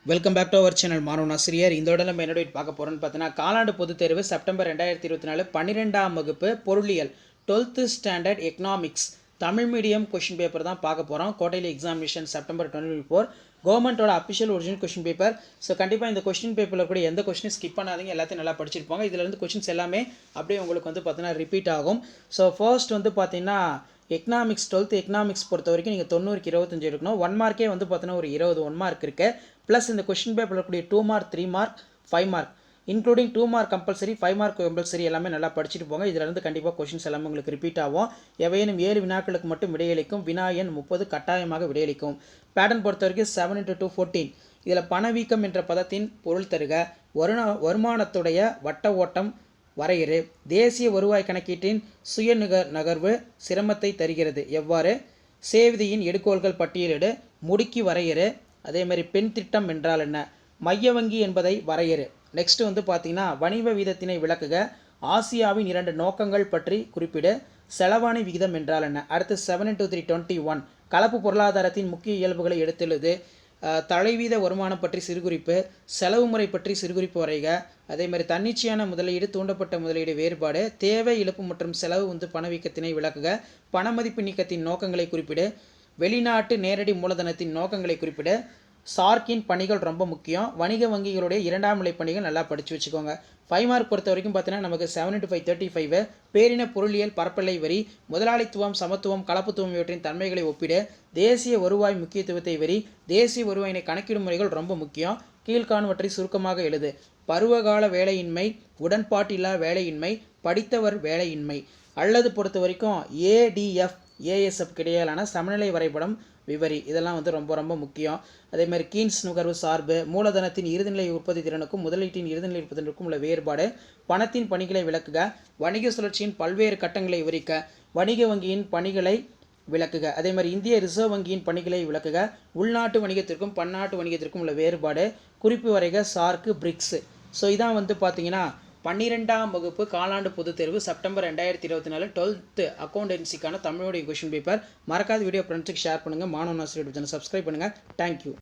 Welcome back to our channel மாணவன் ஆசிரியர். இந்த உடனே நம்ம என்னோட பார்க்க போகிறோன்னு பார்த்தீங்கன்னா, காலாண்டு பொதுத் தேர்வு செப்டம்பர் 2024 12ஆம் வகுப்பு பொருளியல் 12th standard economics Tamil medium question paper தான் பார்க்க போகிறோம். குவார்ட்டர்லி எக்ஸாமினேஷன் செப்டம்பர் 2024 கவர்மெண்ட்டோட official original question paper. So கண்டிப்பாக இந்த கொஷின் பேப்பரில் கூட எந்த கொஷினும் ஸ்கிப் பண்ணாதீங்க, எல்லாத்தையும் நல்லா படிச்சிருப்பாங்க. இதில் கொஷின்ஸ் எல்லாமே அப்படியே உங்களுக்கு பார்த்தீங்கன்னா ரிப்பீட் ஆகும். ஸோ ஃபர்ஸ்ட் பார்த்தீங்கன்னா எக்கனாமிக்ஸ் 12th எக்கனாமிக்ஸ் பொறுத்த வரைக்கும் நீங்கள் 90க்கு 25 எடுக்கணும். 1 மார்க்கே பார்த்தீங்கன்னா ஒரு 20 1 மார்க் இருக்குது. ப்ளஸ் இந்த கொஷின் பேப்பரில் இருக்கக்கூடிய 2 mark 3 mark 5 mark including 2 mark compulsory 5 mark compulsory எல்லாமே நல்லா படிச்சுட்டு போங்க. இதில் கண்டிப்பாக கொஷின்ஸ் எல்லாமே உங்களுக்கு ரிப்பீட் ஆகும். எவையேனும் 7 வினாக்களுக்கு மட்டும் விடையளிக்கும். வினா எண் 30 கட்டாயமாக விடையளிக்கும். பேட்டர்ன் பொறுத்த வரைக்கும் 7 × 2 14. இதில் பணவீக்கம் என்ற பதத்தின் பொருள் தருக. வருமானத்துடைய வட்ட ஓட்டம் வரையறு. தேசிய வருவாய் கணக்கீட்டின் சுய நகர்வு சிரமத்தை தருகிறது எவ்வாறு? சேவிதியின் எடுகோள்கள் பட்டியலிடு. முடுக்கி வரையறு. அதே மாதிரி பெண் திட்டம் என்றால் என்ன? மைய வங்கி என்பதை வரையறு. நெக்ஸ்ட் பார்த்தீங்கன்னா வணிக வீதத்தினை விளக்குக. ஆசியாவின் 2 நோக்கங்கள் பற்றி குறிப்பிடு. செலவாணி விகிதம் என்றால் என்ன? அடுத்து 7 × 3 21. கலப்பு பொருளாதாரத்தின் முக்கிய இயல்புகளை எடுத்துள்ளது. தலைவீத வருமானம் பற்றி சிறுகுறிப்பு. செலவு முறை பற்றி சிறுகுறிப்பு வரைக. அதே மாதிரி தன்னிச்சையான முதலீடு தூண்டப்பட்ட முதலீடு வேறுபாடு. தேவை இழப்பு மற்றும் செலவு பணவீக்கத்தினை விளக்குக. பணமதிப்பு நீக்கத்தின் நோக்கங்களை குறிப்பிடு. வெளிநாட்டு நேரடி மூலதனத்தின் நோக்கங்களை குறிப்பிட. சார்க்கின் பணிகள் ரொம்ப முக்கியம். வணிக வங்கிகளுடைய 2ஆம் நிலை பணிகள் நல்லா படித்து வச்சுக்கோங்க. 5 மார்க் பொறுத்த வரைக்கும் பார்த்தீங்கன்னா நமக்கு 7 × 5 35. பேரின பொருளியல் பரப்பெல்லை வரி. முதலாளித்துவம் சமத்துவம் கலப்புத்துவம் இவற்றின் தன்மைகளை ஒப்பிடு. தேசிய வருவாய் முக்கியத்துவத்தை வரி. தேசிய வருவாயினை கணக்கிடும் முறைகள் ரொம்ப முக்கியம். கீழ்காணுவற்றை சுருக்கமாக எழுது. பருவகால வேலையின்மை, உடன்பாட்டில்லா வேலையின்மை, படித்தவர் வேலையின்மை. அல்லது பொறுத்த வரைக்கும் ஏடிஎஃப் ஏஎஸ்எஃப் இடையிலான சமநிலை வரைபடம் விவரி. இதெல்லாம் ரொம்ப ரொம்ப முக்கியம். அதே மாதிரி கீன்ஸ் நுகர்வு சார்பு. மூலதனத்தின் இறுதிநிலை உற்பத்தி திறனுக்கும் முதலீட்டின் இறுதிநிலை உற்பத்தி திறனுக்கும் உள்ள வேறுபாடு. பணத்தின் பணிகளை விளக்குக. வணிக சுழற்சியின் பல்வேறு கட்டங்களை விவரிக்க. வணிக வங்கியின் பணிகளை விளக்குக. அதே மாதிரி இந்திய ரிசர்வ் வங்கியின் பணிகளை விளக்குக. உள்நாட்டு வணிகத்திற்கும் பன்னாட்டு வணிகத்திற்கும் உள்ள வேறுபாடு. குறிப்பு வரைக. சார்க்கு பிரிக்ஸ். ஸோ இதான் பார்த்தீங்கன்னா 12ஆம் வகுப்பு காலாண்டு பொதுத் தேர்வு செப்டம்பர் 2024 12th அக்கௌண்டன்சிக்கான தமிழோடைய கொஷின் பேப்பர். மறக்காத வீடியோ ஃப்ரெண்ட்ஸுக்கு ஷேர் பண்ணுங்கள். மாணவன் ஆசிரியர் சேனல் சப்ஸ்கிரைப் பண்ணுங்கள். தேங்க்யூ.